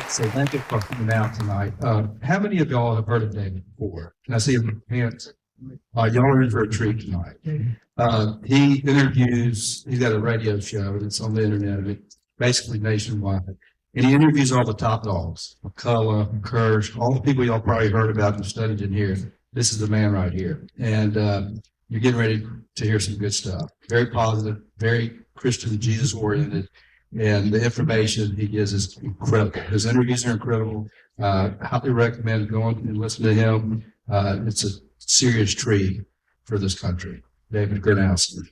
So thank you for coming out tonight. How many of y'all have heard of David before? Can I see your hands? Y'all are in for a treat tonight. He's got a radio show that's on the internet, basically nationwide. And he interviews all the top dogs, McCullough, Kirsch, all the people y'all probably heard about and studied in here. This is the man right here. And you're getting ready to hear some good stuff. Very positive, very Christian, Jesus oriented. And the information he gives is incredible. His interviews are incredible. Highly recommend going and listening to him. It's a serious treat for this country. David Gornoski.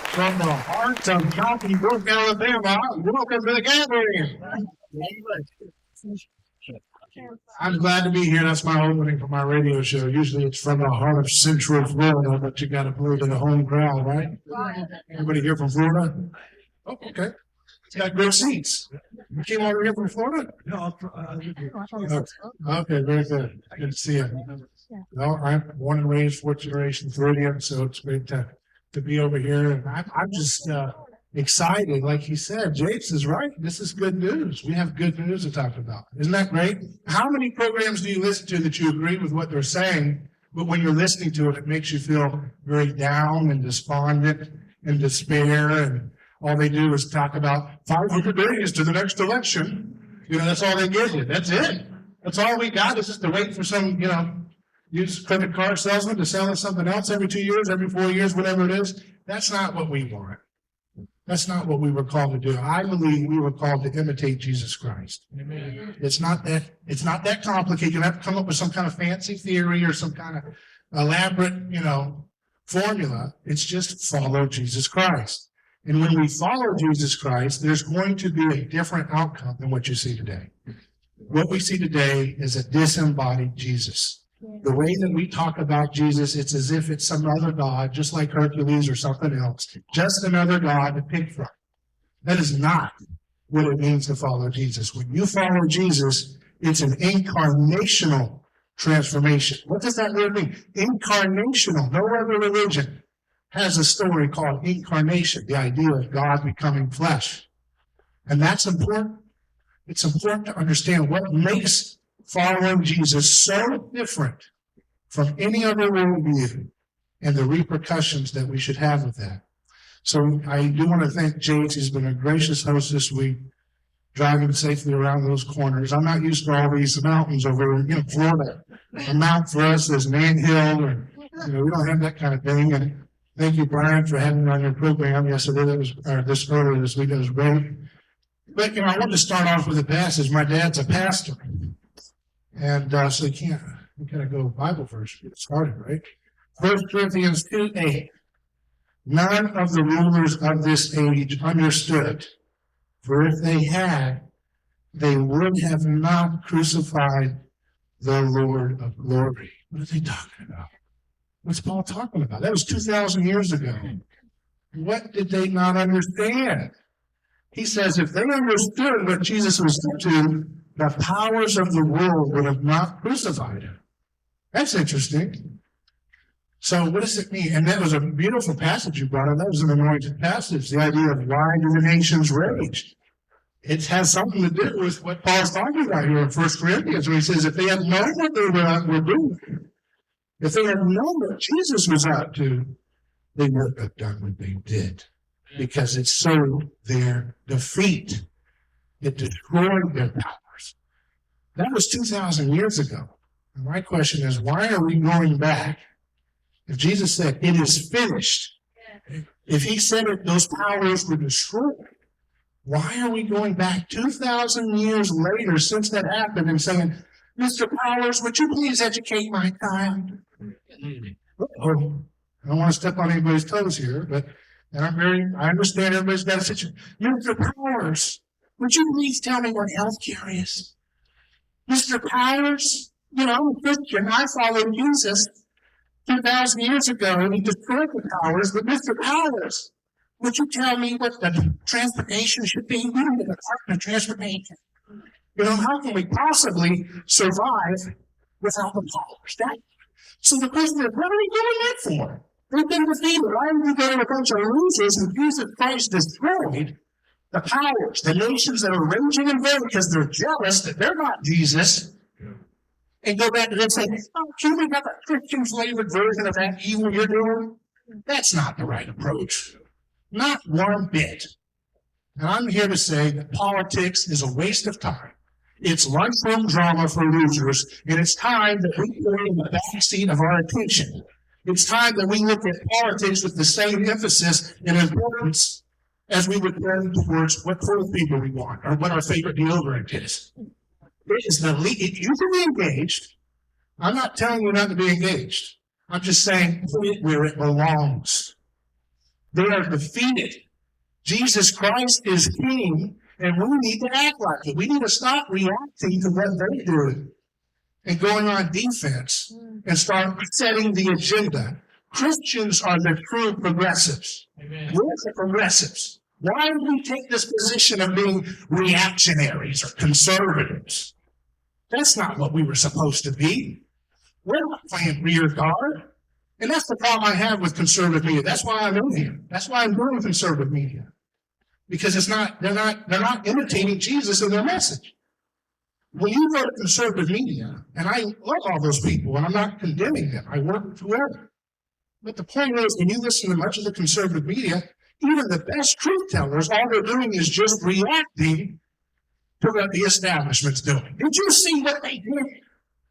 From the heart of Cottonwood, Alabama, welcome to the gathering. I'm glad to be here. That's my opening for my radio show. Usually it's from the heart of Central Florida, but you got to play to the home crowd, right? Anybody here from Florida? Oh, okay. It's got good seats. You came over here from Florida? No. Okay, very good. Good to see you. Well, I'm born and raised, fourth generation Floridian, so it's great to be over here. And I'm just excited. Like he said, James is right. This is good news. We have good news to talk about. Isn't that great? How many programs do you listen to that you agree with what they're saying, but when you're listening to it, it makes you feel very down and despondent and despair, and all they do is talk about 500 days to the next election. You know, that's all they give you. That's it. That's all we got is just to wait for some, used credit card salesman to sell us something else every 2 years, every 4 years, whatever it is. That's not what we want. That's not what we were called to do. I believe we were called to imitate Jesus Christ. Amen. It's not that complicated. You don't have to come up with some kind of fancy theory or some kind of elaborate, formula. It's just follow Jesus Christ. And when we follow Jesus Christ, there's going to be a different outcome than what you see today. What we see today is a disembodied Jesus. The way that we talk about Jesus, it's as if it's some other God, just like Hercules or something else, just another God to pick from. That is not what it means to follow Jesus. When you follow Jesus, it's an incarnational transformation. What does that word mean? Incarnational. No other religion has a story called incarnation, the idea of God becoming flesh. And that's important. It's important to understand what makes following Jesus so different from any other worldview and the repercussions that we should have with that. So I do want to thank James. He's been a gracious host this week, driving safely around those corners. I'm not used to all these mountains over in Florida. A mount for us is an anthill, or we don't have that kind of thing. And thank you, Brian, for having me on your program yesterday. Earlier this week. That was great. But I want to start off with a passage. My dad's a pastor. And so you gotta go Bible verse to get started, right? 1 Corinthians 2:8. None of the rulers of this age understood, for if they had, they would have not crucified the Lord of glory. What are they talking about? What's Paul talking about? That was 2,000 years ago. What did they not understand? He says if they understood what Jesus was up to, the powers of the world would have not crucified him. That's interesting. So what does it mean? And that was a beautiful passage you brought up. That was an anointed passage, the idea of why do the nations rage. It has something to do with what Paul's talking about here in 1 Corinthians, where he says if they had known what they were doing, if they had known what Jesus was up to, they wouldn't have done what they did, because it sowed their defeat. It destroyed their power. That was 2,000 years ago. And my question is, why are we going back? If Jesus said, it is finished, if he said it, those powers were destroyed, why are we going back 2,000 years later since that happened and saying, Mr. Powers, would you please educate my child? Oh, I don't want to step on anybody's toes here, but I understand everybody's got a situation. Mr. Powers, would you please tell me what health care is? Mr. Powers, I'm a Christian. I followed Jesus 2,000 years ago, and he destroyed the powers. But Mr. Powers, would you tell me what the transportation should be? We need a Department of Transportation. How can we possibly survive without the powers? So the question is, what are we doing that for? They've been defeated. Why are we getting a bunch of losers who Jesus Christ destroyed the powers, the nations that are raging and raging because they're jealous that they're not Jesus, and go back to them and say, oh, can we have a Christian flavored version of that evil you're doing? That's not the right approach. Not one bit. And I'm here to say that politics is a waste of time. It's lifelong drama for losers, and it's time that we put in the backseat of our attention. It's time that we look at politics with the same emphasis and importance as we would turn towards what sort of people we want or what our favorite deodorant is. It is the you can be engaged. I'm not telling you not to be engaged. I'm just saying put it where it belongs. They are defeated. Jesus Christ is King, and we need to act like it. We need to stop reacting to what they do and going on defense and start setting the agenda. Christians are the true progressives. Amen. We're the progressives. Why do we take this position of being reactionaries or conservatives? That's not what we were supposed to be. We're not playing rear guard. And that's the problem I have with conservative media. That's why I'm in here. That's why I'm doing conservative media. Because they're not imitating Jesus in their message. When you go to conservative media, and I love all those people, and I'm not condemning them. I work with whoever. But the point is, when you listen to much of the conservative media, even the best truth tellers, all they're doing is just reacting to what the establishment's doing. Did you see what they did?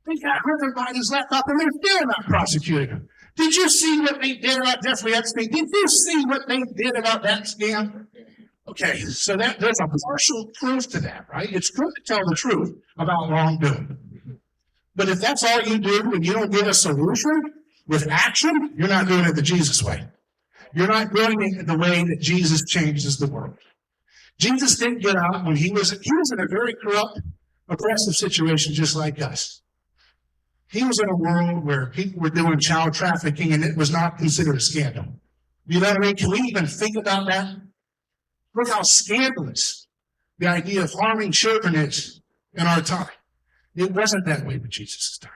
They got Hunter Biden's laptop, and they're still not prosecuting him. Did you see what they did about Jeffrey Epstein? Did you see what they did about that scam? Okay, so there's a partial truth to that, right? It's good to tell the truth about wrongdoing. But if that's all you do and you don't give a solution with action, you're not doing it the Jesus way. You're not doing it the way that Jesus changes the world. Jesus didn't get out when he was in a very corrupt, oppressive situation just like us. He was in a world where people were doing child trafficking and it was not considered a scandal. You know what I mean? Can we even think about that? Look how scandalous the idea of harming children is in our time. It wasn't that way with Jesus' time.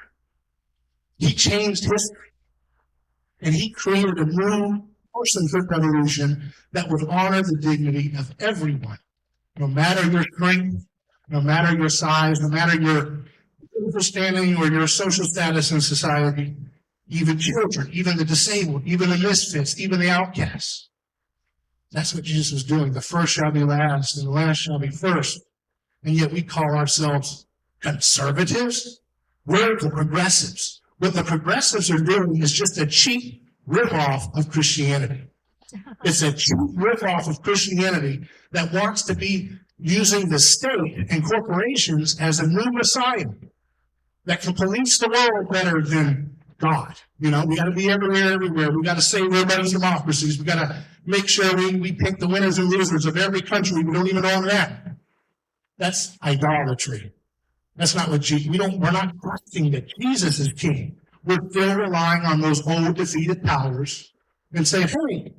He changed history. And he created a new personhood revolution that would honor the dignity of everyone, no matter your strength, no matter your size, no matter your understanding or your social status in society, even children, even the disabled, even the misfits, even the outcasts. That's what Jesus was doing. The first shall be last, and the last shall be first. And yet we call ourselves conservatives. We're the progressives. What the progressives are doing is just a cheap ripoff of Christianity. It's a cheap ripoff of Christianity that wants to be using the state and corporations as a new messiah that can police the world better than God. You know, we got to be everywhere. We got to save everybody's democracies. We got to make sure we pick the winners and losers of every country. We don't even own that. That's idolatry. That's not what we're not trusting that Jesus is king. We're still relying on those old defeated powers and say, hey,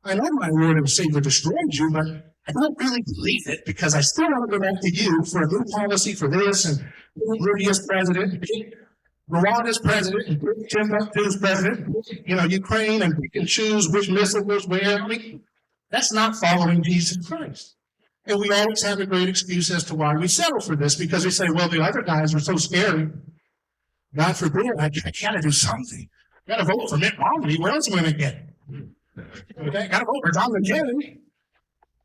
I know my Lord and Savior destroyed you, but I don't really believe it because I still want to go back to you for a new policy for this and Rudy as president, Rwanda as president, and Timbuktu as president, Ukraine, and we can choose which missile goes where. I mean, that's not following Jesus Christ. And we always have a great excuse as to why we settle for this because we say, well, the other guys are so scary. God forbid, I got to do something. Got to vote for Mitt Romney. Where else am I going to get? Okay, got to vote for John McCain.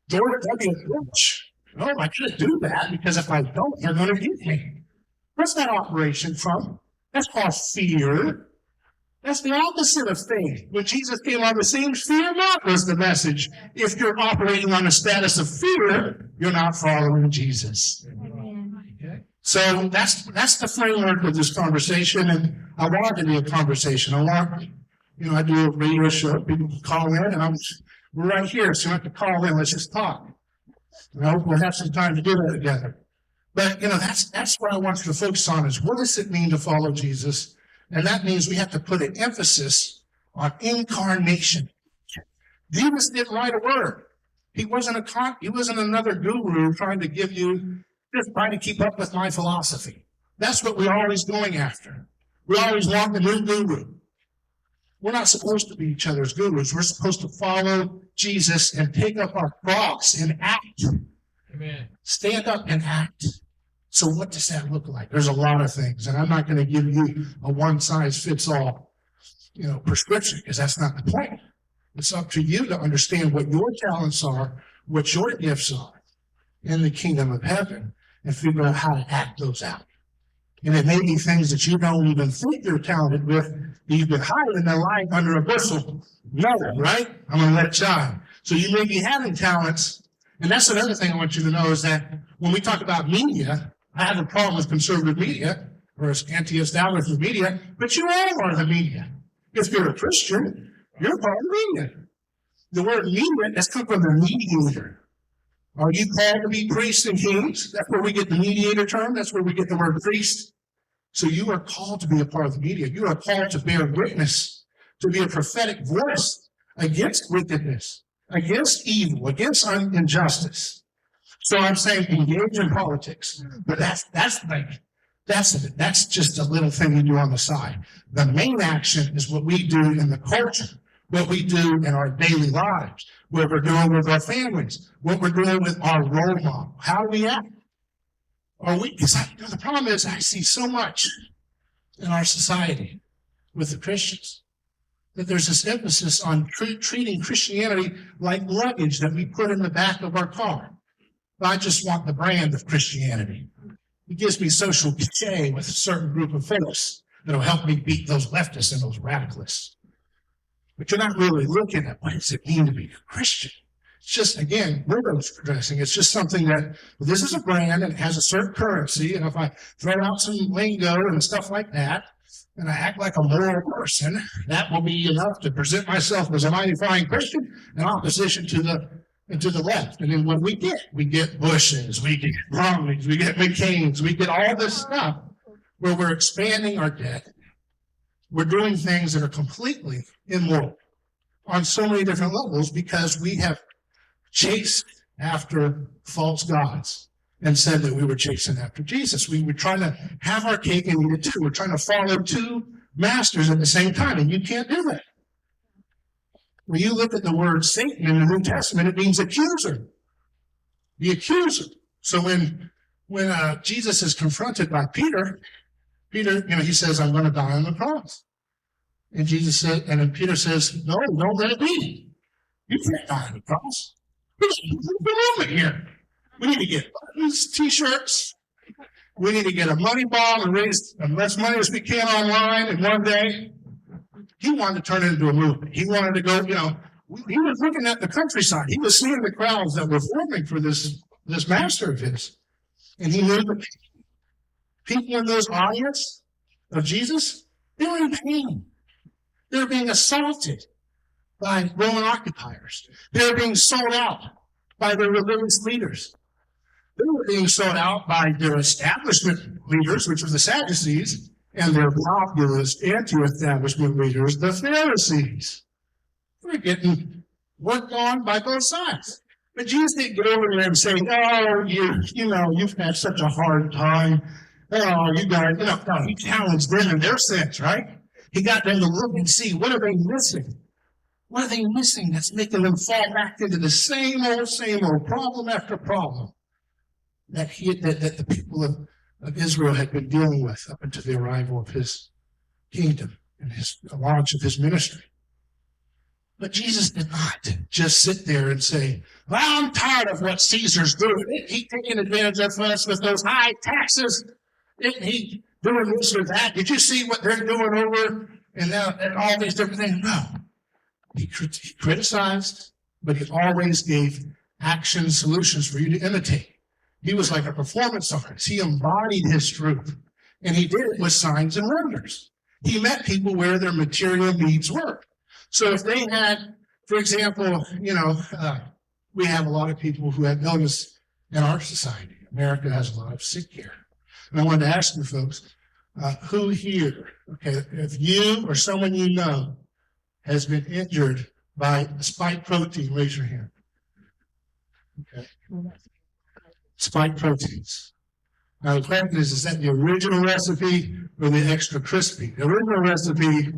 George W. Bush. No, I can't do that because if I don't, they're going to get me. What's that operation from? That's called fear. That's the opposite of faith. When Jesus came on the scene, fear not was the message. If you're operating on a status of fear, you're not following Jesus. Okay? So that's the framework of this conversation, and I want it to be a conversation. I do a radio show, people can call in, and we're right here, so you don't have to call in, let's just talk. We'll have some time to do that together. But, that's what I want you to focus on is what does it mean to follow Jesus? And that means we have to put an emphasis on incarnation. Jesus didn't write a word. He wasn't another guru trying to give you, just trying to keep up with my philosophy. That's what we're always going after. We always want the new guru. We're not supposed to be each other's gurus. We're supposed to follow Jesus and take up our cross and act. Amen. Stand up and act. So what does that look like? There's a lot of things, and I'm not going to give you a one-size-fits-all, prescription, because that's not the point. It's up to you to understand what your talents are, what your gifts are in the kingdom of heaven, and figure out how to act those out. And it may be things that you don't even think you're talented with, that you've been hiding their life under a bushel. No, right? I'm going to let it shine. So you may be having talents. And that's another thing I want you to know is that when we talk about media, I have a problem with conservative media or anti-establishment media, but you all are the media. If you're a Christian, you're part of the media. The word media has come from the mediator. Are you called to be priests and kings? That's where we get the mediator term. That's where we get the word priest. So you are called to be a part of the media. You are called to bear witness, to be a prophetic voice against wickedness, against evil, against injustice. So I'm saying engage in politics, but that's just a little thing we do on the side. The main action is what we do in the culture, what we do in our daily lives, what we're doing with our families, what we're doing with our role model. How do we act? Because the problem is I see so much in our society with the Christians that there's this emphasis on treating Christianity like luggage that we put in the back of our car. I just want the brand of Christianity. It gives me social cachet with a certain group of folks that'll help me beat those leftists and those radicalists. But you're not really looking at what does it mean to be a Christian. It's just, again, window dressing. It's just something that this is a brand and it has a certain currency. And if I throw out some lingo and stuff like that, and I act like a moral person, that will be enough to present myself as a mighty fine Christian in opposition to the left. And then what we get Bushes, we get Romneys, we get McCains, we get all this stuff where we're expanding our debt. We're doing things that are completely immoral on so many different levels because we have chased after false gods and said that we were chasing after Jesus. We were trying to have our cake and eat it too. We're trying to follow two masters at the same time, and you can't do that. When you look at the word Satan in the New Testament, it means accuser. The accuser. So when Jesus is confronted by Peter, he says, I'm going to die on the cross. And Jesus said, and then Peter says, no, don't let it be. You can't die on the cross. There's a movement here. We need to get buttons, t-shirts. We need to get a money ball and raise as much money as we can online in one day. He wanted to turn it into a movement. He wanted to go, he was looking at the countryside. He was seeing the crowds that were forming for this master of his. And he knew that people in those audience of Jesus, they were in pain. They were being assaulted by Roman occupiers. They were being sold out by their religious leaders. They were being sold out by their establishment leaders, which were the Sadducees, and their populist anti-establishment leaders, the Pharisees. They were getting worked on by both sides. But Jesus didn't get over there and say, oh, you've had such a hard time. Oh, you guys, no, he challenged them in their sense, right? He got them to look and see, what are they missing? What are they missing that's making them fall back into the same old problem after problem that the people of Israel had been dealing with up until the arrival of his kingdom and the launch of his ministry. But Jesus did not just sit there and say, well, I'm tired of what Caesar's doing. He's taking advantage of us with those high taxes. Isn't he doing this or that? Did you see what they're doing over and all these different things? No. He criticized, but he always gave action solutions for you to imitate. He was like a performance artist. He embodied his truth, and he did it with signs and wonders. He met people where their material needs were. So if they had, for example, we have a lot of people who have illness in our society. America has a lot of sick care. And I wanted to ask you folks, who here, if you or someone you know has been injured by a spike protein, raise your hand. Okay. Spike proteins. Now the question is that the original recipe or the extra crispy? The original recipe,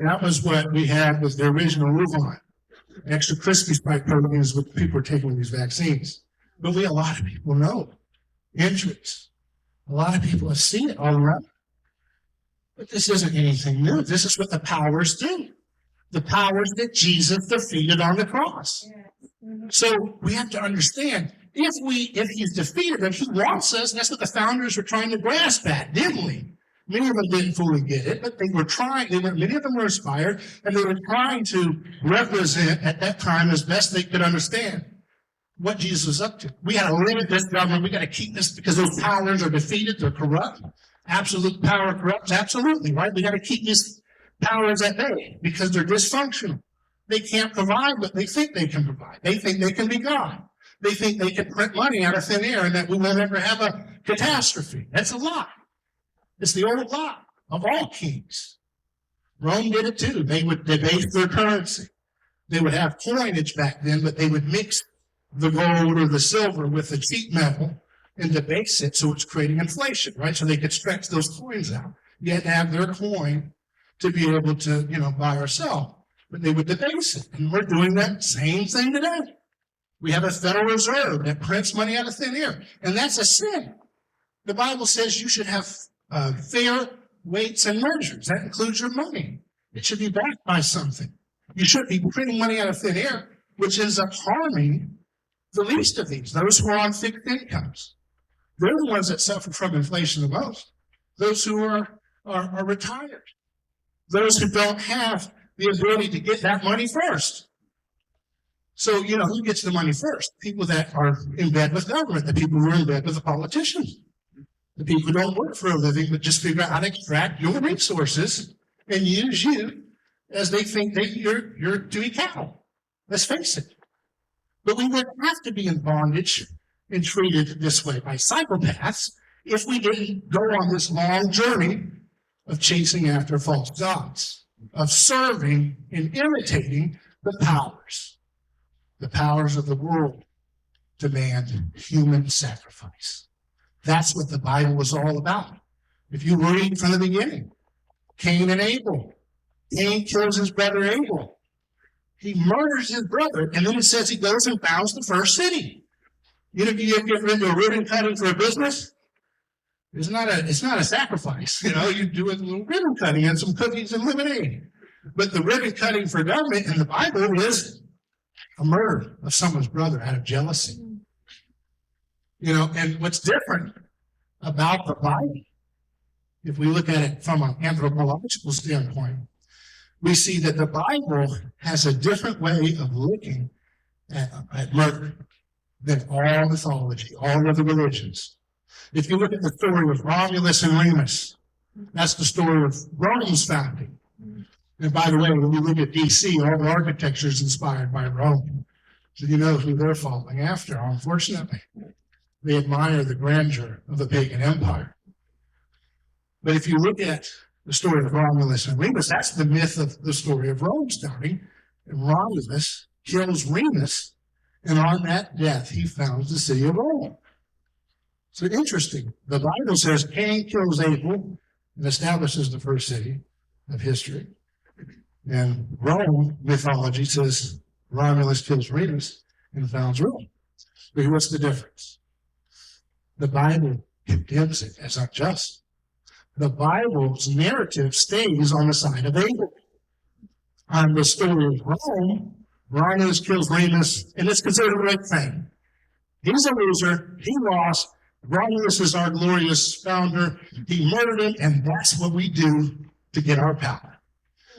that was what we had with the original Wuhan. Extra crispy spike protein is what people are taking with these vaccines. But a lot of people know entries. A lot of people have seen it all around. But this isn't anything new. This is what the powers do. The powers that Jesus defeated on the cross. So we have to understand, if he's defeated them, he wants us. That's what the founders were trying to grasp at, dimly. Many of them didn't fully get it, but they were trying. Many of them were inspired, and they were trying to represent at that time as best they could understand what Jesus was up to. We got to limit this government. We got to keep this because those powers are defeated. They're corrupt. Absolute power corrupts. Absolutely, right? We got to keep these powers at bay because they're dysfunctional. They can't provide what they think they can provide. They think they can be God. They think they can print money out of thin air and that we won't ever have a catastrophe. That's a lie. It's the old lie of all kings. Rome did it too. They would debase their currency. They would have coinage back then, but they would mix the gold or the silver with the cheap metal and debase it, so it's creating inflation, right? So they could stretch those coins out. You had to have their coin to be able to, buy or sell. But they would debase it. And we're doing that same thing today. We have a Federal Reserve that prints money out of thin air. And that's a sin. The Bible says you should have fair weights and measures. That includes your money. It should be backed by something. You shouldn't be printing money out of thin air, which ends up harming the least of these, those who are on fixed incomes. They're the ones that suffer from inflation the most. Those who are retired. Those who don't have the ability to get that money first. So, who gets the money first? People that are in bed with government, the people who are in bed with the politicians, the people who don't work for a living, but just figure out how to extract your resources and use you as they think that you're to be cattle. Let's face it. But we wouldn't have to be in bondage and treated this way by psychopaths if we didn't go on this long journey of chasing after false gods, of serving and imitating the powers. The powers of the world demand human sacrifice. That's what the Bible was all about. If you read from the beginning, Cain and Abel. Cain kills his brother Abel. He murders his brother, and then it says he goes and founds the first city. If you get into a ribbon cutting for a business, it's not a sacrifice. You do a little ribbon cutting and some cookies and lemonade. But the ribbon cutting for government in the Bible is a murder of someone's brother out of jealousy. And what's different about the Bible, if we look at it from an anthropological standpoint, we see that the Bible has a different way of looking at murder than all mythology, all other religions. If you look at the story of Romulus and Remus, that's the story of Rome's founding. And by the way, when you look at D.C., all the architecture is inspired by Rome. So you know who they're following after, unfortunately. They admire the grandeur of the pagan empire. But if you look at the story of Romulus and Remus, that's the myth of the story of Rome starting. And Romulus kills Remus, and on that death, he founds the city of Rome. So interesting. The Bible says Cain kills Abel and establishes the first city of history. And Rome mythology says Romulus kills Remus and founds Rome. But what's the difference? The Bible condemns it as unjust. The Bible's narrative stays on the side of Abel. On the story of Rome, Romulus kills Remus, and it's considered a right thing. He's a loser. He lost. Romulus is our glorious founder. He murdered him, and that's what we do to get our power.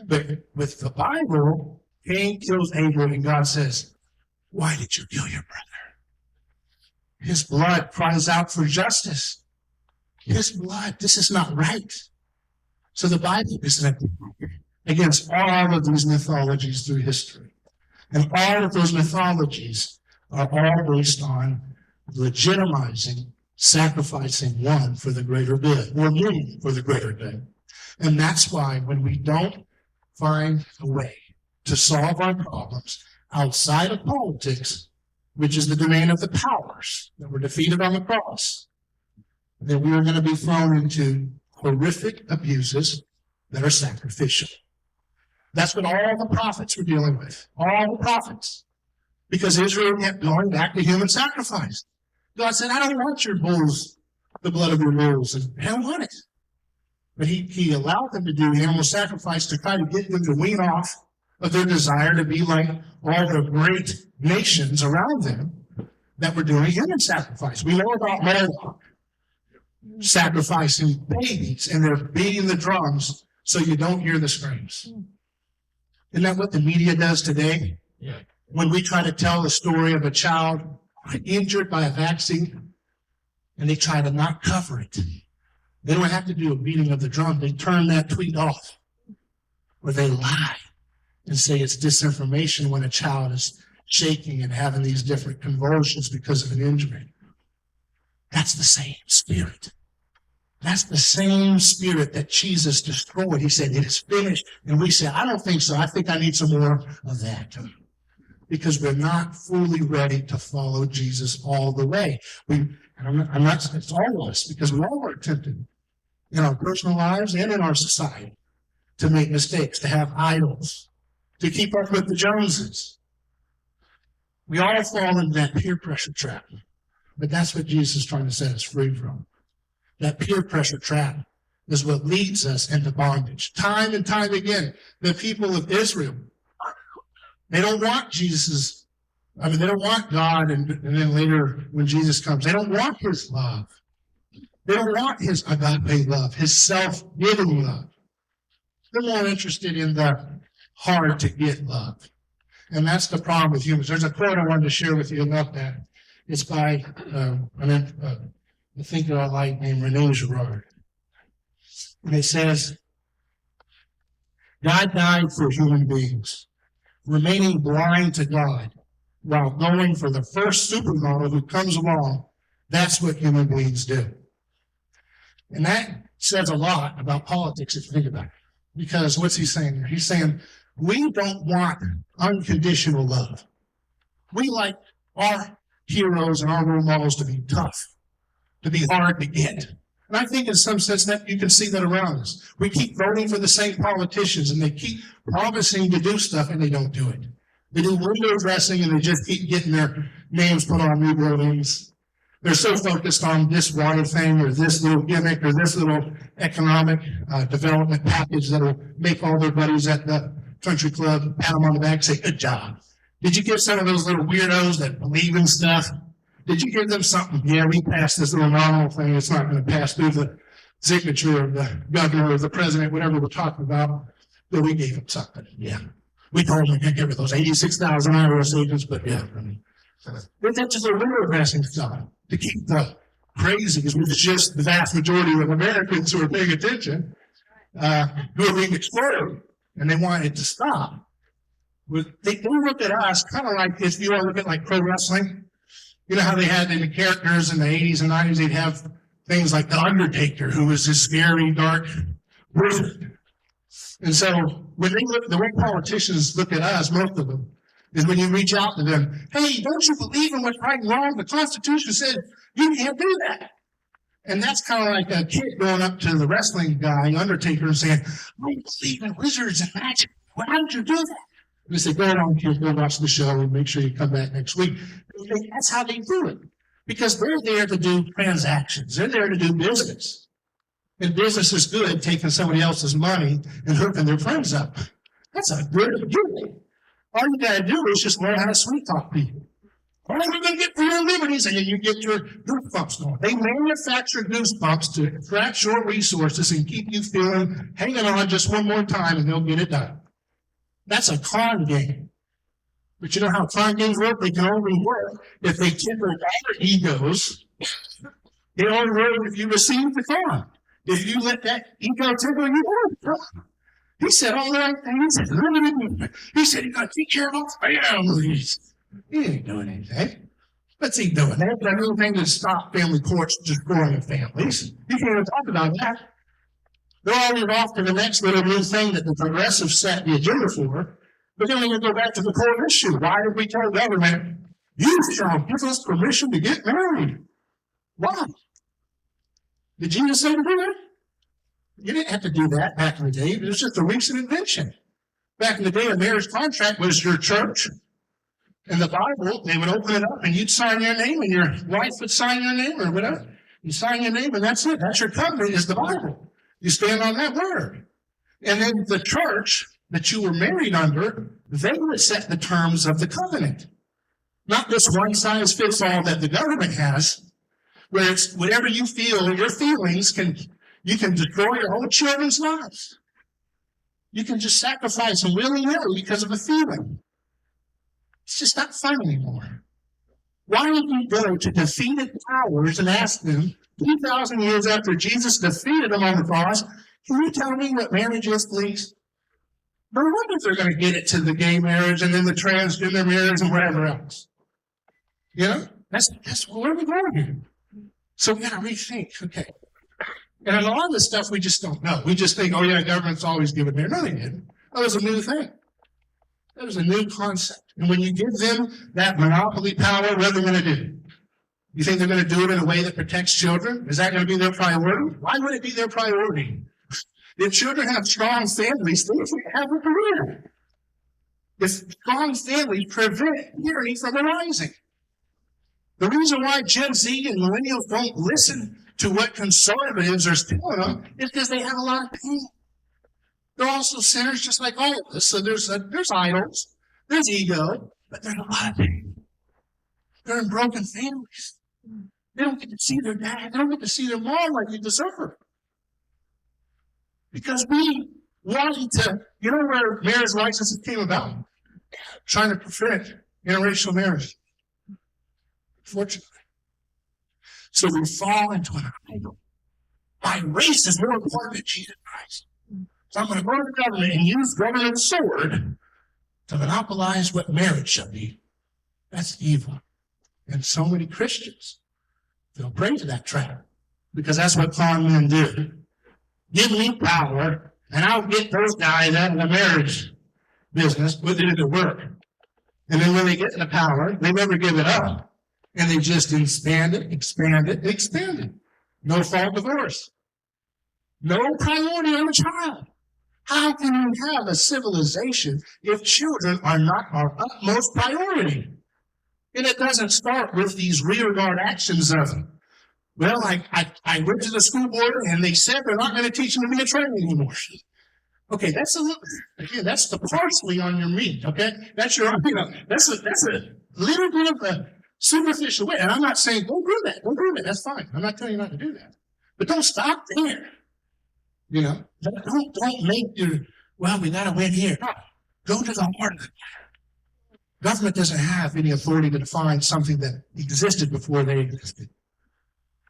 But with the Bible, Cain kills Abel, and God says, why did you kill your brother? His blood cries out for justice. His blood, this is not right. So the Bible is against all of these mythologies through history. And all of those mythologies are all based on legitimizing, sacrificing one for the greater good, or many for the greater good. And that's why when we don't find a way to solve our problems outside of politics, which is the domain of the powers that were defeated on the cross, that we are going to be thrown into horrific abuses that are sacrificial. That's what all the prophets were dealing with. All the prophets. Because Israel kept going back to human sacrifice. God said, I don't want your bulls, the blood of your bulls. And I don't want it. But he allowed them to do animal sacrifice to try to get them to wean off of their desire to be like all the great nations around them that were doing human sacrifice. We know about Moloch sacrificing babies, and they're beating the drums so you don't hear the screams. Isn't that what the media does today? Yeah. When we try to tell the story of a child injured by a vaccine, and they try to not cover it. They don't have to do a beating of the drum. They turn that tweet off. Or they lie and say it's disinformation when a child is shaking and having these different convulsions because of an injury. That's the same spirit. That's the same spirit that Jesus destroyed. He said, it is finished. And we say, I don't think so. I think I need some more of that. Because we're not fully ready to follow Jesus all the way. It's all of us, because we all are tempted in our personal lives and in our society to make mistakes, to have idols, to keep up with the Joneses. We all fall into that peer pressure trap. But that's what Jesus is trying to set us free from. That peer pressure trap is what leads us into bondage. Time and time again, the people of Israel, they don't want they don't want God, and then later when Jesus comes, they don't want his love. They don't want his agape love, his self-giving love. They're more interested in the hard-to-get love. And that's the problem with humans. There's a quote I wanted to share with you about that. It's by a thinker I like named Rene Girard. And it says, God died for human beings, remaining blind to God while going for the first supermodel who comes along. That's what human beings do. And that says a lot about politics if you think about it. Because what's he saying there? He's saying, we don't want unconditional love. We like our heroes and our role models to be tough, to be hard to get. And I think in some sense that you can see that around us. We keep voting for the same politicians, and they keep promising to do stuff, and they don't do it. They do window dressing, and they just keep getting their names put on new buildings. They're so focused on this water thing, or this little gimmick, or this little economic development package that will make all their buddies at the country club pat them on the back and say, good job. Did you give some of those little weirdos that believe in stuff? Did you give them something? Yeah, we passed this little nominal thing. It's not going to pass through the signature of the governor or the president, whatever we're talking about. But we gave them something. Yeah. We told them we could get rid of those 86,000 IRS agents, but yeah. But that's just a window dressing stuff to keep the crazies, which is just the vast majority of Americans who are paying attention, who are being exploited, and they want it to stop. They look at us kind of like, if you all look at like pro wrestling, you know how they had in the characters in the 80s and 90s, they'd have things like The Undertaker, who was this scary, dark wizard. And so when they look, the way politicians look at us, most of them, is when you reach out to them, hey, don't you believe in what's right and wrong? The Constitution said you can't do that. And that's kind of like a kid going up to the wrestling guy, Undertaker, and saying, I believe in wizards and magic. Well, how did you do that? And they say, go on, kid, go watch the show and make sure you come back next week. That's how they do it. Because they're there to do transactions. They're there to do business. And business is good, taking somebody else's money and hooking their friends up. That's a good deal. All you got to do is just learn how to sweet talk people. All you're going to get for your liberties, and then you get your goosebumps going. They manufacture goosebumps to attract your resources and keep you feeling, hanging on just one more time, and they'll get it done. That's a con game. But you know how con games work? They can only work if they tickle our egos. They only work if you receive the con. If you let that ego tickle you, he said all the right things. He said you got to take care of our families. He ain't doing anything. What's he doing? They have done anything to stop family courts destroying families. You can't even talk about that. They're already off to the next little new thing that the progressives set the agenda for. But then we go back to the core issue. Why did we tell government, you shall give us permission to get married? Why? Did Jesus say to do that? You didn't have to do that back in the day. It was just a recent invention. Back in the day, a marriage contract was your church. In the Bible, they would open it up and you'd sign your name and your wife would sign your name or whatever. You sign your name and that's it. That's your covenant is the Bible. You stand on that word. And then the church that you were married under, they would set the terms of the covenant. Not this one size fits all that the government has, where it's whatever you feel, your feelings you can destroy your own children's lives. You can just sacrifice them willy-nilly because of a feeling. It's just not fun anymore. Why would you go to defeated powers and ask them, 2,000 years after Jesus defeated them on the cross, can you tell me what marriage is, please? No wonder they're going to get it to the gay marriage and then the transgender marriage and whatever else. You know, that's where we're going here. So we got to rethink, okay. And a lot of the stuff we just don't know. We just think, oh yeah, government's always given marriage. No, they didn't. That was a new thing. That was a new concept. And when you give them that monopoly power, what are they going to do? You think they're going to do it in a way that protects children? Is that going to be their priority? Why would it be their priority? If children have strong families, they can't have a career. If strong families prevent tyranny from arising. The reason why Gen Z and millennials don't listen to what conservatives are telling them is because they have a lot of pain. They're also sinners just like all of us. So there's idols, there's ego, but there's a lot of pain. They're in broken families. They don't get to see their dad. They don't get to see their mom like they deserve. Because we wanted to, you know where marriage licenses came about? Trying to prevent interracial marriage. Fortunately. So we fall into an idol. My race is more important than Jesus Christ. So I'm going to go to the government and use government sword to monopolize what marriage should be. That's evil. And so many Christians fell prey to that trap because that's what con men do. Give me power, and I'll get those guys out of the marriage business with it to work. And then when they get the power, they never give it up. And they just expand it. No fault divorce. No priority on the child. How can we have a civilization if children are not our utmost priority? And it doesn't start with these rearguard actions of, well, I went to the school board and they said they're not going to teach them to be a trainer anymore. Okay, that's the parsley on your meat, okay? That's a little bit of a superficial way. And I'm not saying, don't do that. That's fine. I'm not telling you not to do that. But don't stop there. You know, don't make we got to win here. No, go to the heart of the matter. Government doesn't have any authority to define something that existed before they existed.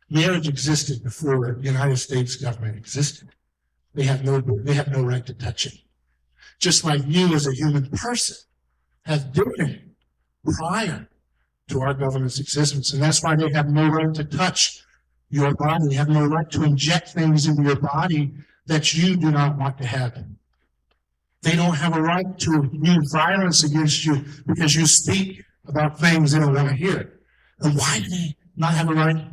Marriage existed before the United States government existed. They have no right to touch it. Just like you as a human person have dignity prior to our government's existence. And that's why they have no right to touch your body. They have no right to inject things into your body that you do not want to have. They don't have a right to use violence against you because you speak about things they don't want to hear. And why do they not have a right?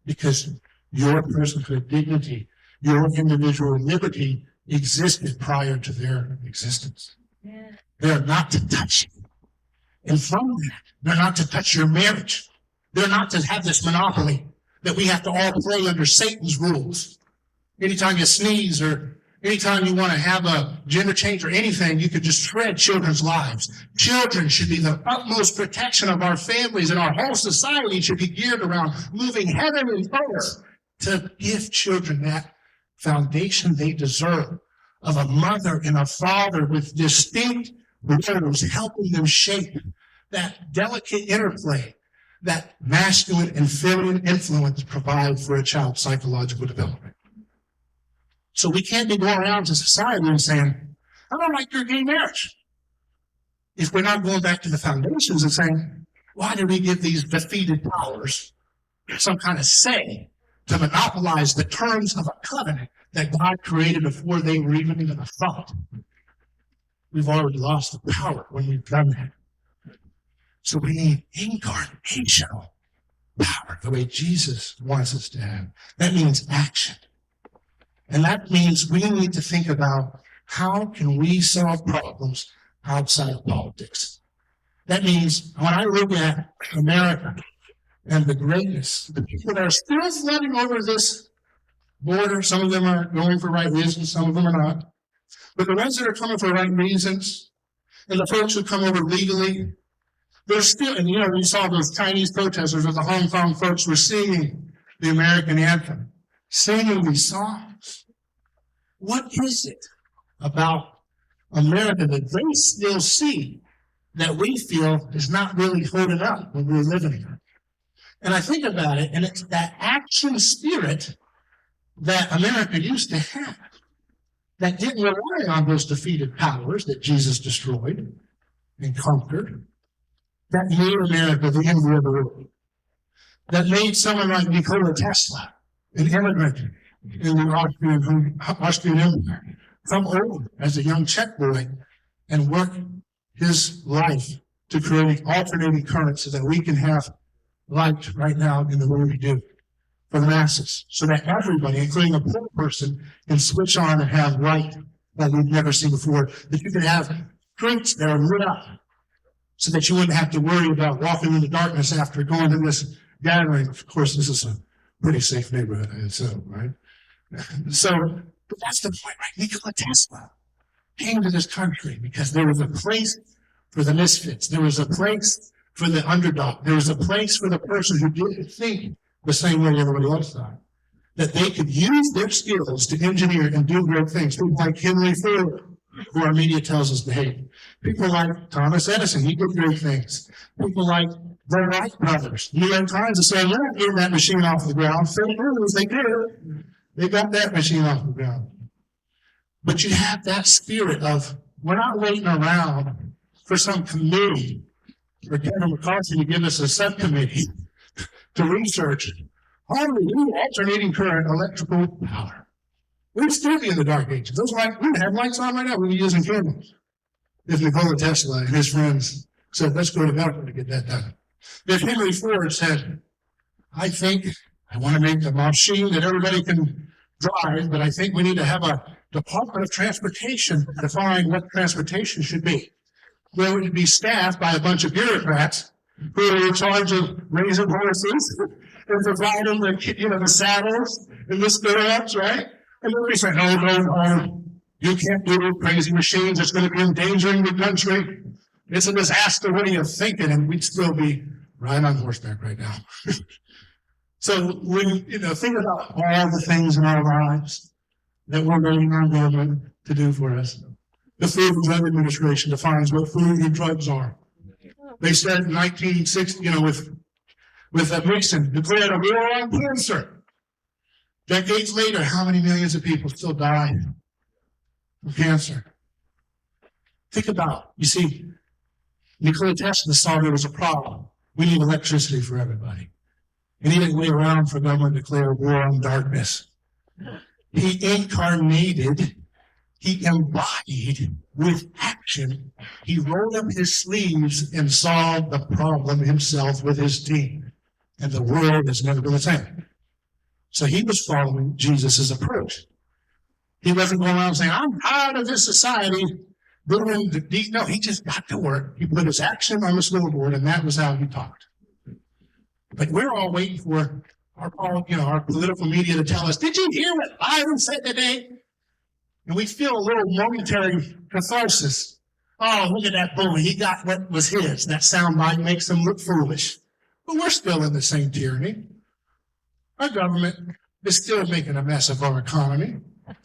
Because your personhood dignity, your individual liberty existed prior to their existence. Yeah. They're not to touch you. And from that, they're not to touch your marriage. They're not to have this monopoly that we have to all play under Satan's rules. Anytime you sneeze or anytime you want to have a gender change or anything, you could just shred children's lives. Children should be the utmost protection of our families, and our whole society should be geared around moving heaven and earth to give children that foundation they deserve of a mother and a father with distinct roles helping them shape that delicate interplay that masculine and feminine influence provide for a child's psychological development. So we can't be going around to society and saying, I don't like your gay marriage. If we're not going back to the foundations and saying, why did we give these defeated powers some kind of say to monopolize the terms of a covenant that God created before they were even in a thought? We've already lost the power when we've done that. So we need incarnational power the way Jesus wants us to have. That means action. And that means we need to think about how can we solve problems outside of politics. That means when I look at America and the greatness, the people that are still flooding over this border, some of them are going for right reasons, some of them are not. But the ones that are coming for right reasons, and the folks who come over legally, they're still, and we saw those Chinese protesters or the Hong Kong folks were singing the American anthem, singing these songs. What is it about America that they still see that we feel is not really holding up when we're living here? And I think about it, and it's that action spirit that America used to have that didn't rely on those defeated powers that Jesus destroyed and conquered, that made America the envy of the world, that made someone like Nikola Tesla, an immigrant in the Austrian Empire, come over as a young Czech boy and work his life to create alternating currents so that we can have light right now in the way we do for the masses, so that everybody, including a poor person, can switch on and have light that we've never seen before, that you can have streets that are lit up so that you wouldn't have to worry about walking in the darkness after going to this gathering. Of course, this is a pretty safe neighborhood in itself, right? So, but that's the point, right? Nikola Tesla came to this country because there was a place for the misfits. There was a place for the underdog. There was a place for the person who didn't think the same way everybody else thought. That they could use their skills to engineer and do great things. People like Henry Ford, who our media tells us to hate. People like Thomas Edison, he did great things. People like the Wright brothers. New York Times is saying, they're not getting that machine off the ground. They did. They got that machine off the ground. But you have that spirit of, we're not waiting around for some committee or Kevin McCarthy to give us a subcommittee to research how do we do alternating current electrical power. We'd still be in the dark ages. Those lights, we'd have lights on right now. We'd be using candles. If Nikola Tesla and his friends said, let's go to Belgium to get that done. If Henry Ford said, I think I want to make a machine that everybody can drive, but I think we need to have a Department of Transportation define what transportation should be. Where it would be staffed by a bunch of bureaucrats who are in charge of raising horses and providing the saddles and the stirrups, right? And then we say, no, you can't do it, crazy machines. It's going to be endangering the country. It's a disaster. What are you thinking? And we'd still be riding on horseback right now. So when, think about all the things in our lives that we're waiting on government to do for us. The Food and Drug Administration defines what food and drugs are. They said in 1960, with Nixon, declared a war on cancer. Decades later, how many millions of people still die of cancer? Think about, you see, Nikola Tesla saw there was a problem. We need electricity for everybody. And he didn't wait around for government to declare war on darkness. He incarnated, he embodied with action. He rolled up his sleeves and solved the problem himself with his team. And the world has never been the same. So he was following Jesus' approach. He wasn't going around saying, I'm tired of this society. No, he just got to work. He put his action on the scoreboard, and that was how he talked. But we're all waiting for our political media to tell us, did you hear what Biden said today? And we feel a little momentary catharsis. Oh, look at that bully. He got what was his. That soundbite makes him look foolish. But we're still in the same tyranny. Our government is still making a mess of our economy.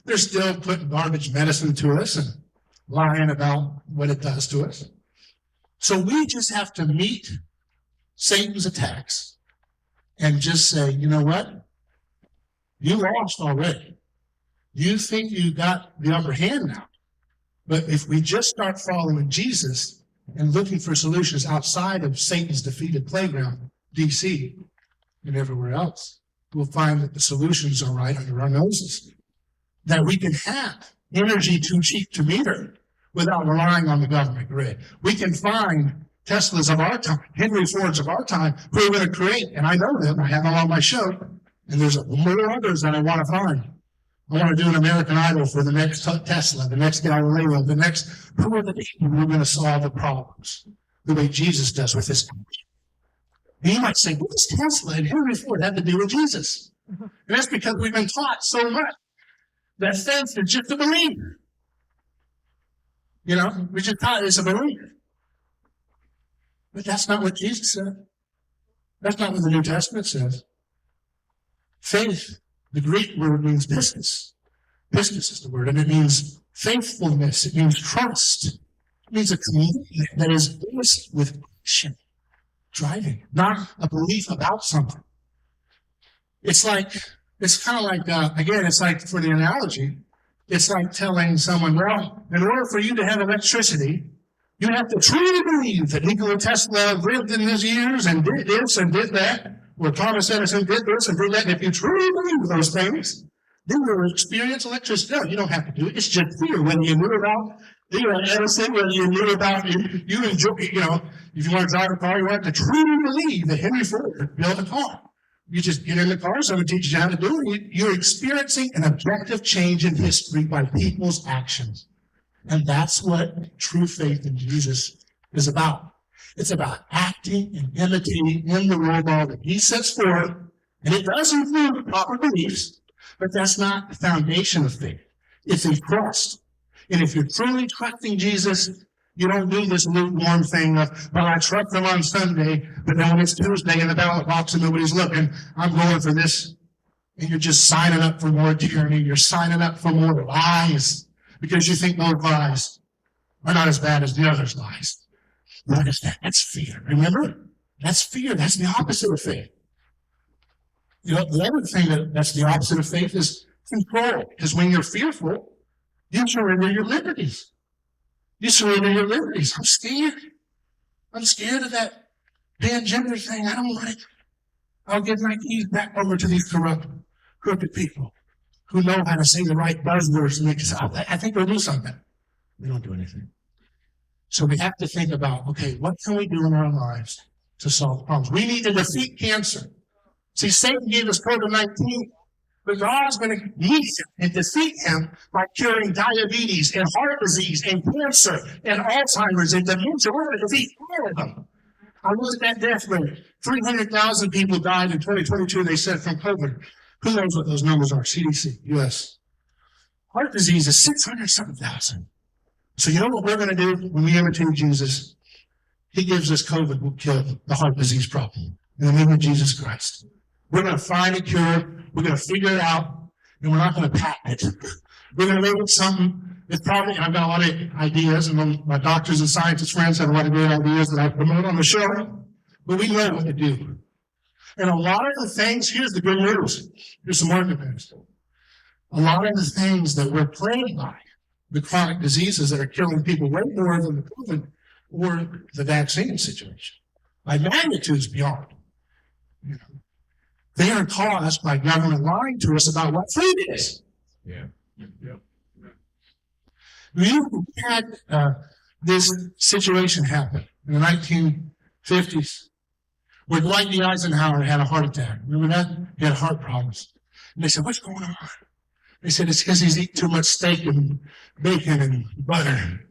They're still putting garbage medicine to us and lying about what it does to us. So we just have to meet Satan's attacks and just say, you know what? You lost already. You think you got the upper hand now. But if we just start following Jesus and looking for solutions outside of Satan's defeated playground, DC, and everywhere else, we'll find that the solutions are right under our noses. That we can have energy too cheap to meter without relying on the government grid. We can find Teslas of our time, Henry Fords of our time, who are going to create, and I know them, I have them on my show, and there's more others that I want to find. I want to do an American Idol for the next Tesla, the next Galileo, the next, who are the people who are going to solve the problems the way Jesus does with this country? And you might say, what does Tesla and Henry Ford have to do with Jesus? And that's because we've been taught so much that faith is just a belief. You know, we just taught it's a belief. But that's not what Jesus said. That's not what the New Testament says. Faith, the Greek word means business. Business is the word, and it means faithfulness. It means trust. It means a commitment that is based with action, driving, not a belief about something. It's kind of like, again, it's like, for the analogy, it's like telling someone, well, in order for you to have electricity, you have to truly believe that Nikola Tesla lived in his years and did this and did that, or Thomas Edison did this and did that. And if you truly believe those things, then you'll experience electricity. No, you don't have to do it. It's just fear. Whether you knew about Edison, whether you knew about you enjoy, you know, if you want to drive a car, you have to truly believe that Henry Ford built a car. You just get in the car, someone teaches you how to do it. You're experiencing an objective change in history by people's actions. And that's what true faith in Jesus is about. It's about acting and imitating in the role model that he sets forth. And it does include proper beliefs, but that's not the foundation of faith. It's a trust. And if you're truly trusting Jesus, you don't do this lukewarm thing of, well, I trust him on Sunday, but then when it's Tuesday in the ballot box and nobody's looking, I'm going for this. And you're just signing up for more tyranny. You're signing up for more lies because you think those lies are not as bad as the others' lies. What is that? That's fear. Remember? That's fear. That's the opposite of faith. You know, the other thing that's the opposite of faith is control. Because when you're fearful, you surrender your liberties. You surrender your liberties. I'm scared. I'm scared of that pan-gender thing. I don't want it. I'll give my keys back over to these crooked people who know how to say the right buzzwords and make us, I think they'll do something. We don't do anything. So we have to think about, okay, what can we do in our lives to solve problems? We need to defeat cancer. See, Satan gave us COVID-19. But God's going to meet him and defeat him by curing diabetes and heart disease and cancer and Alzheimer's and dementia. We're going to defeat all of them. I looked at that death rate. 300,000 people died in 2022, they said, from COVID. Who knows what those numbers are? CDC, U.S. Heart disease is 600,000. So you know what we're going to do when we imitate Jesus? He gives us COVID, will kill the heart disease problem in the name of Jesus Christ. We're going to find a cure. We're going to figure it out, and we're not going to patent it. We're going to make it something. It's probably, and I've got a lot of ideas, and my doctors and scientists friends have a lot of great ideas that I promote on the show, but we know what to do. And a lot of the things, here's the good news. Here's some market news. A lot of the things that we're plagued by, the chronic diseases that are killing people way more than the COVID or the vaccine situation, by magnitudes beyond. You know, they are caused by government lying to us about what food is. Yeah. We had this situation happen in the 1950s where Dwight D. Eisenhower had a heart attack. Remember that? He had heart problems. And they said, what's going on? They said, it's because he's eating too much steak and bacon and butter.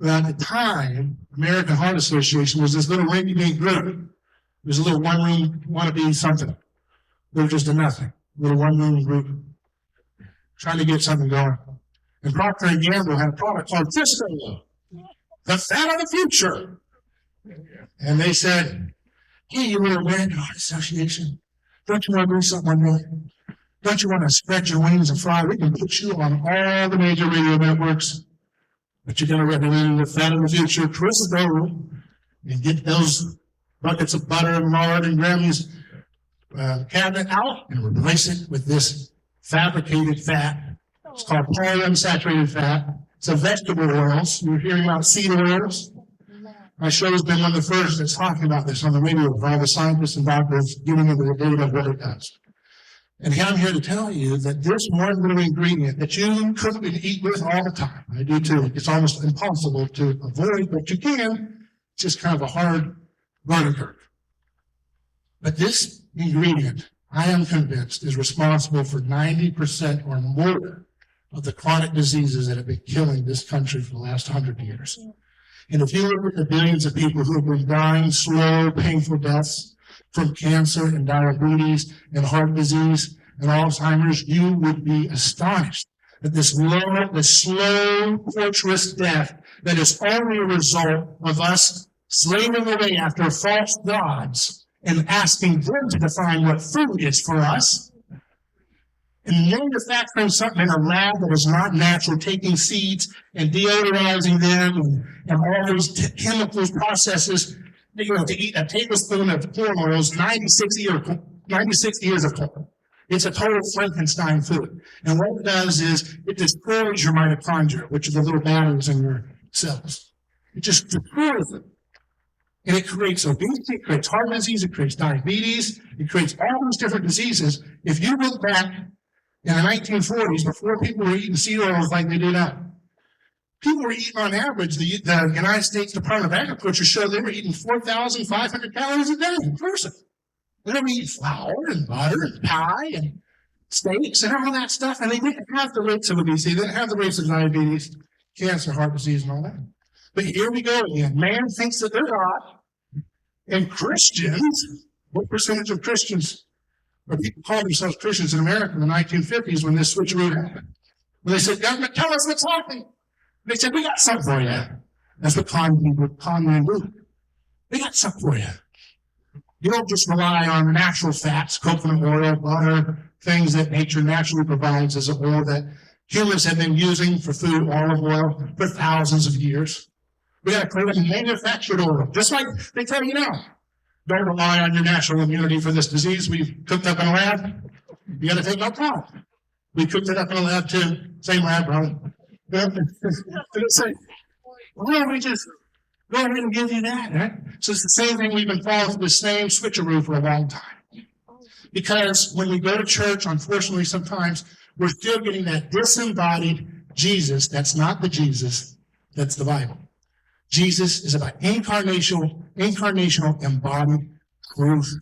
Well, at the time, American Heart Association was this little rinky-dink group. It was a little one-room wannabe something. They were just a nothing. A little one-room group trying to get something going. And Procter & Gamble had a product called Frisco, the fat of the future. And they said, hey, you little American Heart Association, don't you want to do something like that? Don't you want to spread your wings and fly? We can put you on all the major radio networks, but you're going to recommend the fat of the future, Frisco, and get those buckets of butter and lard and Grammy's cabinet out and replace it with this fabricated fat. It's called polyunsaturated fat. It's a vegetable oils. You're hearing about seed oils. My show has been one of the first that's talking about this on the radio with all the scientists and doctors giving them the data of what it does. And I'm here to tell you that this one little ingredient that you cook and eat with all the time, I do too, it's almost impossible to avoid, but you can, just kind of a hard learning curve. But this ingredient, I am convinced, is responsible for 90% or more of the chronic diseases that have been killing this country for the last 100 years. And if you look at the billions of people who have been dying slow, painful deaths from cancer and diabetes and heart disease and Alzheimer's, you would be astonished at this slow, torturous death that is only a result of us slaving away after false gods and asking them to define what food is for us, and manufacturing something in a lab that is not natural, taking seeds and deodorizing them and all those chemicals, processes, to eat a tablespoon of corn oil is 96 years of corn. It's a total Frankenstein food. And what it does is it destroys your mitochondria, which are the little batteries in your cells. It just destroys them. And it creates obesity, it creates heart disease, it creates diabetes, it creates all those different diseases. If you look back in the 1940s, before people were eating seed oils like they do now, people were eating on average, the United States Department of Agriculture showed they were eating 4,500 calories a day per person. They were eating flour and butter and pie and steaks and all that stuff, and they didn't have the rates of obesity, they didn't have the rates of diabetes, cancer, heart disease, and all that. But here we go again. Man thinks that they're God. And Christians, what percentage of Christians, or people called themselves Christians in America in the 1950s when this switcheroo happened? When they said, government, tell us what's happening. They said, we got something for you. That's what con men do. We got something for you. You don't just rely on natural fats, coconut oil, butter, things that nature naturally provides as an oil that humans have been using for food, olive oil, for thousands of years. We got to create a manufactured oil, just like they tell you now. Don't rely on your natural immunity for this disease we've cooked up in a lab. You got to take no problem. We cooked it up in a lab too. Same lab, brother. Say, well, we just go ahead and give you that, right? So it's the same thing. We've been falling for the same switcheroo for a long time. Because when we go to church, unfortunately, sometimes we're still getting that disembodied Jesus. That's not the Jesus. That's the Bible. Jesus is about incarnational, embodied truth.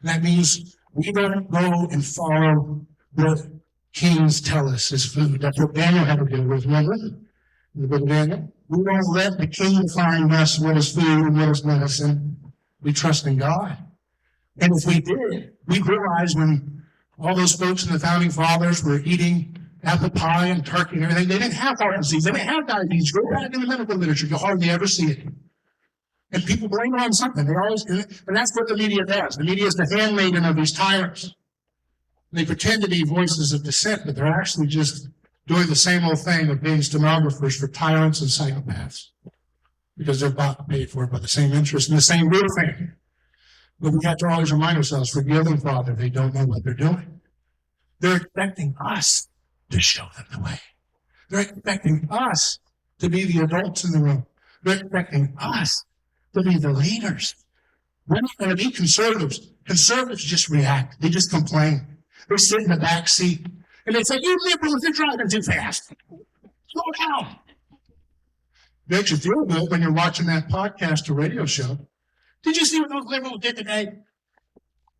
That means we don't go and follow what kings tell us is food. That's what Daniel had to do with, remember? In the book of Daniel. We don't let the king define us what is food and what is medicine. We trust in God. And if we did, we realized when all those folks in the founding fathers were eating apple pie and turkey and everything, they didn't have heart disease, they didn't have diabetes. Go back in the medical literature, you'll hardly ever see it. And people blame it on something. They always do it. And that's what the media does. The media is the handmaiden of these tyrants. They pretend to be voices of dissent, but they're actually just doing the same old thing of being stenographers for tyrants and psychopaths. Because they're bought and paid for by the same interest and the same real thing. But we have to always remind ourselves, forgive them, Father, they don't know what they're doing. They're expecting us to show them the way. They're expecting us to be the adults in the room. They're expecting us to be the leaders. We're not going to be conservatives. Conservatives just react. They just complain. They sit in the back seat and they say, you liberals, you're driving too fast. Slow down. Makes you feel good when you're watching that podcast or radio show. Did you see what those liberals did today?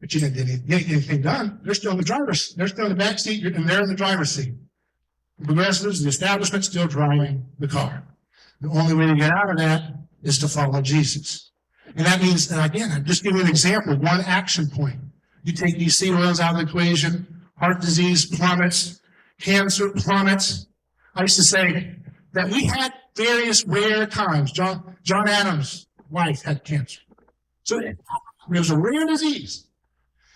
But you didn't get anything done. They're still in the driver's. They're still in the back seat, and they're in the driver's seat. The progressives, the establishment, still driving the car. The only way to get out of that is to follow Jesus. And that means, and again, I'm just giving you an example, one action point. You take these seed oils out of the equation, heart disease plummets, cancer plummets. I used to say that we had various rare times. John Adams' wife had cancer. So it was a rare disease.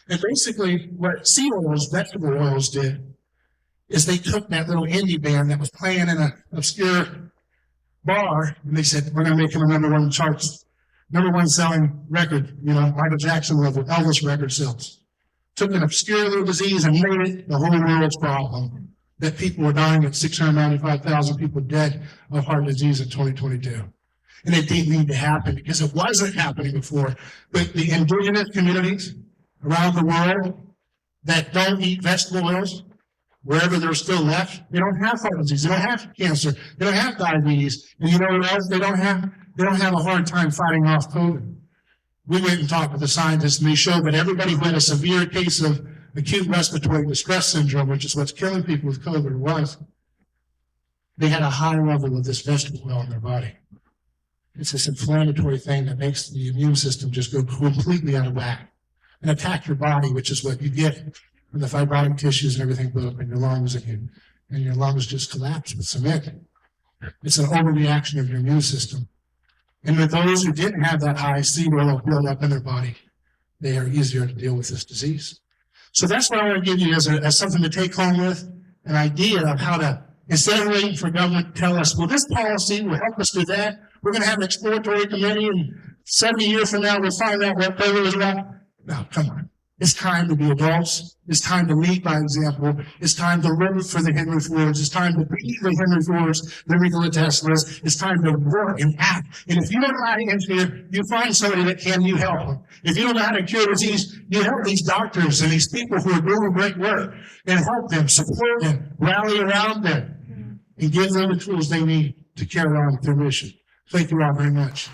And basically what seed oils, vegetable oils did, is they took that little indie band that was playing in an obscure bar, and they said, we're going to make him a #1 charts, #1 selling record, Michael Jackson level, Elvis record sales. Took an obscure little disease and made it the whole world's problem. That people were dying at 695,000 people dead of heart disease in 2022. And it didn't need to happen because it wasn't happening before. But the indigenous communities around the world that don't eat vegetable oils, wherever they're still left, they don't have heart disease, they don't have cancer, they don't have diabetes. And you know what else they don't have? they don't have a hard time fighting off COVID. We went and talked with the scientists, and they showed that everybody who had a severe case of acute respiratory distress syndrome, which is what's killing people with COVID, they had a high level of this vegetable oil in their body. It's this inflammatory thing that makes the immune system just go completely out of whack and attack your body, which is what you get when the fibrotic tissues and everything go up in your lungs, and your lungs just collapse with cement. It's an overreaction of your immune system. And with those who didn't have that high seed oil build up in their body, they are easier to deal with this disease. So that's what I want to give you as something to take home with, an idea of how to, instead of waiting for government to tell us, well, this policy will help us do that. We're going to have an exploratory committee, and 70 years from now, we'll find out what COVID is about. No, come on. It's time to be adults. It's time to lead by example. It's time to live for the Henry Fords. It's time to be the Henry Fords, the Nikola Teslas. It's time to work and act. And if you don't know how to engineer, you find somebody that can, you help them. If you don't know how to cure disease, you help these doctors and these people who are doing great work and help them, support them, rally around them, and give them the tools they need to carry on with their mission. Thank you all very much.